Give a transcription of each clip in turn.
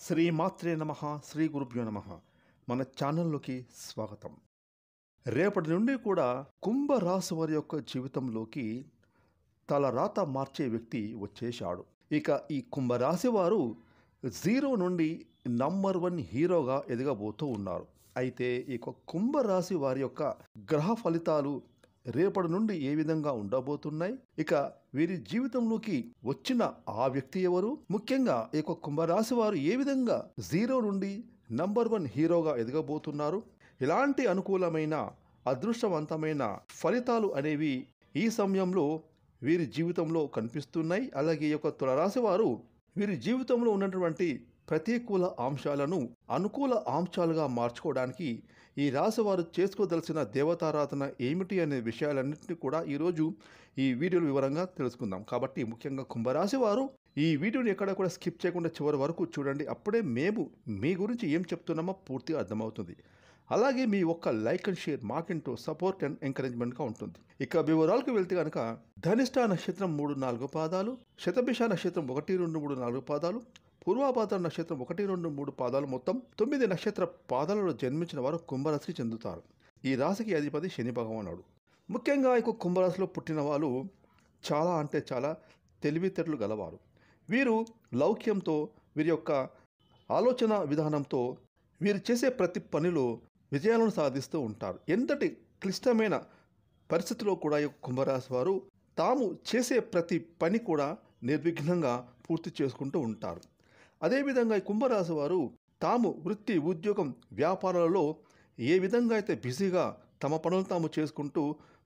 శ్రీమాత్రే నమః శ్రీ గురుభ్యో నమః. మన ఛానల్లోకి స్వాగతం. రేపటి నుండి కూడా కుంభరాశి వారి యొక్క జీవితంలోకి తలరాత మార్చే వ్యక్తి వచ్చేశాడు. ఇక ఈ కుంభరాశి వారు జీరో నుండి నంబర్ 1 హీరోగా ఎదగబోతూ ఉన్నారు. అయితే ఈ కుంభరాశి వారి యొక్క గ్రహ ఫలితాలు రేపటి నుండి ఏ విధంగా ఉండబోతున్నాయి, ఇక వీరి జీవితంలోకి వచ్చిన ఆ వ్యక్తి ఎవరు, ముఖ్యంగా ఈ కుంభరాశి వారు ఏ విధంగా జీరో నుండి నంబర్ 1 హీరోగా ఎదగబోతున్నారు, ఇలాంటి అనుకూలమైన అదృష్టవంతమైన ఫలితాలు అనేవి ఈ సమయంలో వీరి జీవితంలో కనిపిస్తున్నాయి. అలాగే ఈ తులారాశి వారు వీరి జీవితంలో ఉన్నటువంటి ప్రతికూల అంశాలను అనుకూల అంశాలుగా మార్చుకోవడానికి ఈ రాశి వారు చేసుకోదలసిన దేవతారాధన ఏమిటి అనే విషయాలన్నింటినీ కూడా ఈరోజు ఈ వీడియోలో వివరంగా తెలుసుకుందాం. కాబట్టి ముఖ్యంగా కుంభరాశి వారు ఈ వీడియోని ఎక్కడ కూడా స్కిప్ చేయకుండా చివరి వరకు చూడండి. అప్పుడే మేము మీ గురించి ఏం చెప్తున్నామో పూర్తిగా అర్థమవుతుంది. అలాగే మీ ఒక్క లైక్ అండ్ షేర్ మాకెంతో సపోర్ట్ అండ్ ఎంకరేజ్మెంట్గా ఉంటుంది. ఇక వివరాలకు వెళ్తే కనుక ధనిష్ట నక్షత్రం 3-4 పాదాలు, శతభిష నక్షత్రం 1-2-3-4 పాదాలు, పూర్వాభాద్ర నక్షత్రం 1-2-3 పాదాలు, మొత్తం 9 నక్షత్ర పాదాలలో జన్మించిన వారు కుంభరాశికి చెందుతారు. ఈ రాశికి అధిపతి శని భగవానుడు. ముఖ్యంగా ఈ కుంభరాశిలో పుట్టిన వాళ్ళు చాలా అంటే చాలా తెలివితేటలు గలవారు. వీరు లౌక్యంతో, వీరి యొక్క ఆలోచన విధానంతో వీరు చేసే ప్రతి పనిలో విజయాలను సాధిస్తూ ఉంటారు. ఎంతటి క్లిష్టమైన పరిస్థితిలో కూడా ఈ కుంభరాశి వారు తాము చేసే ప్రతి పని కూడా నిర్విఘ్నంగా పూర్తి చేసుకుంటూ ఉంటారు. అదేవిధంగా ఈ కుంభరాశి వారు తాము వృత్తి, ఉద్యోగం, వ్యాపారాలలో ఏ విధంగా అయితే బిజీగా తమ పనులు తాము చేసుకుంటూ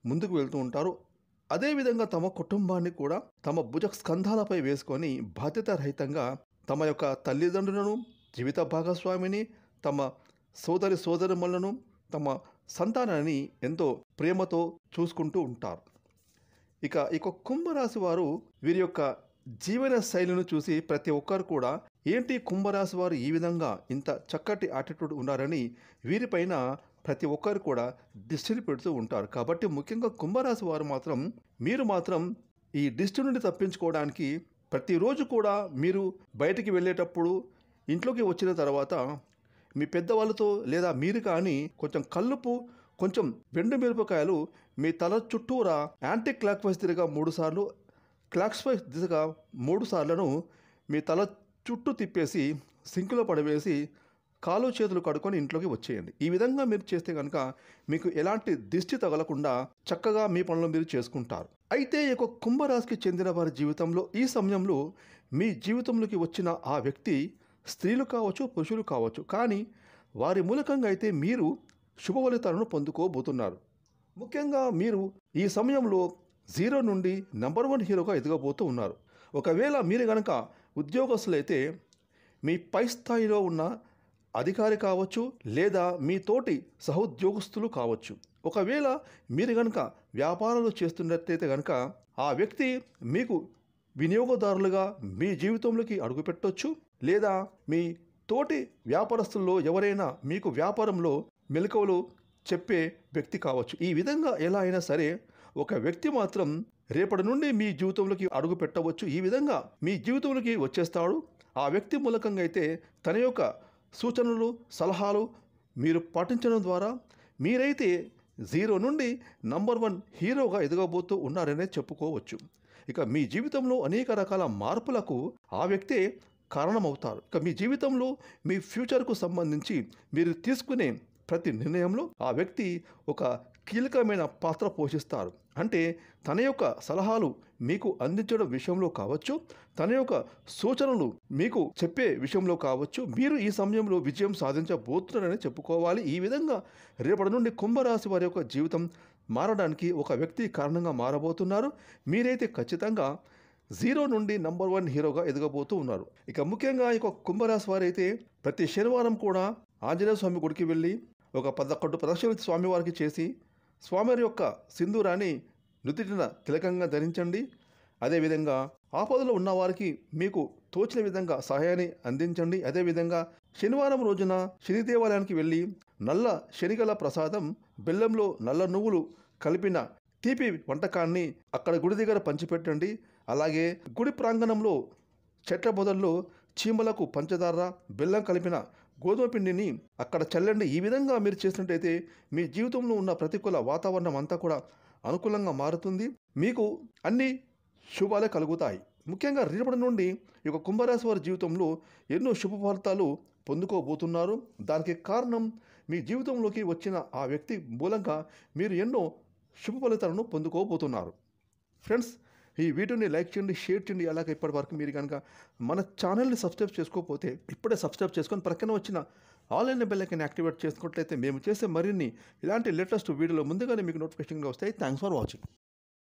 ముందుకు వెళ్తూ ఉంటారో, అదేవిధంగా తమ కుటుంబాన్ని కూడా తమ భుజ స్కంధాలపై వేసుకొని బాధ్యతారహితంగా తమ యొక్క తల్లిదండ్రులను, జీవిత భాగస్వామిని, తమ సోదరిమణులను, తమ సంతానాన్ని ఎంతో ప్రేమతో చూసుకుంటూ ఉంటారు. ఇక కుంభరాశి వారు వీరి యొక్క జీవన శైలిని చూసి ప్రతి ఒక్కరు కూడా ఏంటి కుంభరాశి వారు ఈ విధంగా ఇంత చక్కటి యాటిట్యూడ్ ఉన్నారని వీరిపైన ప్రతి ఒక్కరు కూడా దిష్టిని పెడుతూ ఉంటారు. కాబట్టి ముఖ్యంగా కుంభరాశి వారు మీరు మాత్రం ఈ దిష్టి నుండి తప్పించుకోవడానికి ప్రతిరోజు కూడా మీరు బయటికి వెళ్ళేటప్పుడు ఇంట్లోకి వచ్చిన తర్వాత మీ పెద్దవాళ్ళతో లేదా మీరు కానీ కొంచెం కల్లుపు, కొంచెం వెండు మిరపకాయలు మీ తల చుట్టూరా యాంటీ క్లాక్ వైజ్ దిశగా 3 సార్లు, క్లాక్స్ వైజ్ దిశగా 3 సార్లను మీ తల చుట్టూ తిప్పేసి సింకులో పడవేసి కాలు చేతులు కడుక్కొని ఇంట్లోకి వచ్చేయండి. ఈ విధంగా మీరు చేస్తే కనుక మీకు ఎలాంటి దిష్టి తగలకుండా చక్కగా మీ పనులు మీరు చేసుకుంటారు. అయితే ఈ కుంభరాశికి చెందిన వారి జీవితంలో ఈ సమయంలో మీ జీవితంలోకి వచ్చిన ఆ వ్యక్తి స్త్రీలు కావచ్చు, పురుషులు కావచ్చు, కానీ వారి మూలకంగా అయితే మీరు శుభ ఫలితాలను పొందుకోబోతున్నారు. ముఖ్యంగా మీరు ఈ సమయంలో జీరో నుండి నంబర్ 1 హీరోగా ఎదగబోతూ ఉన్నారు. ఒకవేళ మీరు కనుక ఉద్యోగస్తులైతే మీ పై స్థాయిలో ఉన్న అధికారి కావచ్చు, లేదా మీ తోటి సహోద్యోగస్తులు కావచ్చు. ఒకవేళ మీరు కనుక వ్యాపారాలు చేస్తున్నట్లయితే కనుక ఆ వ్యక్తి మీకు వినియోగదారులుగా మీ జీవితంలోకి అడుగుపెట్టవచ్చు, లేదా మీ తోటి వ్యాపారస్తుల్లో ఎవరైనా మీకు వ్యాపారంలో మెలకువలు చెప్పే వ్యక్తి కావచ్చు. ఈ విధంగా ఎలా అయినా సరే ఒక వ్యక్తి మాత్రం రేపటి నుండి మీ జీవితంలోకి అడుగు పెట్టవచ్చు. ఈ విధంగా మీ జీవితంలోకి వచ్చేస్తాడు. ఆ వ్యక్తి మూలకంగా అయితే తన యొక్క సూచనలు, సలహాలు మీరు పాటించడం ద్వారా మీరైతే జీరో నుండి నంబర్ 1 హీరోగా ఎదగబోతూ ఉన్నారనే చెప్పుకోవచ్చు. ఇక మీ జీవితంలో అనేక రకాల మార్పులకు ఆ వ్యక్తే కారణమవుతారు. ఇక మీ జీవితంలో మీ ఫ్యూచర్కు సంబంధించి మీరు తీసుకునే ప్రతి నిర్ణయంలో ఆ వ్యక్తి ఒక కీలకమైన పాత్ర పోషిస్తారు. అంటే తన యొక్క సలహాలు మీకు అందించడం విషయంలో కావచ్చు, తన యొక్క సూచనలు మీకు చెప్పే విషయంలో కావచ్చు, మీరు ఈ సమయంలో విజయం సాధించబోతున్నారని చెప్పుకోవాలి. ఈ విధంగా రేపటి నుండి కుంభరాశి వారి యొక్క జీవితం మారడానికి ఒక వ్యక్తి కారణంగా మారబోతున్నారు. మీరైతే ఖచ్చితంగా జీరో నుండి నంబర్ 1 హీరోగా ఎదగబోతూ ఉన్నారు. ఇక ముఖ్యంగా కుంభరాశి వారైతే ప్రతి శనివారం కూడా ఆంజనేయ స్వామి గుడికి వెళ్ళి ఒక 11 ప్రదక్షిణలు స్వామివారికి చేసి స్వామివారి యొక్క సింధూరాన్ని నుదిటిన తిలకంగా ధరించండి. అదేవిధంగా ఆపదలో ఉన్నవారికి మీకు తోచిన విధంగా సహాయాన్ని అందించండి. అదేవిధంగా శనివారం రోజున శని దేవాలయానికి వెళ్ళి నల్ల శనిగల ప్రసాదం, బెల్లంలో నల్ల నువ్వులు కలిపిన తీపి వంటకాన్ని అక్కడ గుడి దగ్గర పంచిపెట్టండి. అలాగే గుడి ప్రాంగణంలో చెట్ల మొదల్లో చీమలకు పంచదార బెల్లం కలిపిన గోధుమ పిండిని అక్కడ చల్లండి. ఈ విధంగా మీరు చేసినట్టయితే మీ జీవితంలో ఉన్న ప్రతికూల వాతావరణం అంతా కూడా అనుకూలంగా మారుతుంది. మీకు అన్ని శుభాలే కలుగుతాయి. ముఖ్యంగా రేపటి నుండి ఈ యొక్క కుంభరాశి వారి జీవితంలో ఎన్నో శుభ ఫలితాలు పొందుకోబోతున్నారు. దానికి కారణం మీ జీవితంలోకి వచ్చిన ఆ వ్యక్తి మూలంగా మీరు ఎన్నో శుభ ఫలితాలను పొందుకోబోతున్నారు. ఫ్రెండ్స్, ఈ వీడియోని లైక్ చేయండి, షేర్ చేయండి. అలాగే ఇప్పటి వరకు మీరు కనుక మన ఛానల్ని సబ్స్క్రైబ్ చేసుకోకపోతే ఇప్పుడే సబ్స్క్రైబ్ చేసుకొని ప్రక్కన వచ్చిన all in bell icon activate చేసుకున్నట్లయితే మేము చేసే మరిన్ని ఇలాంటి లేటెస్ట్ వీడియోలు ముందుగానే మీకు నోటిఫికేషన్గా వస్తాయి. Thanks for watching.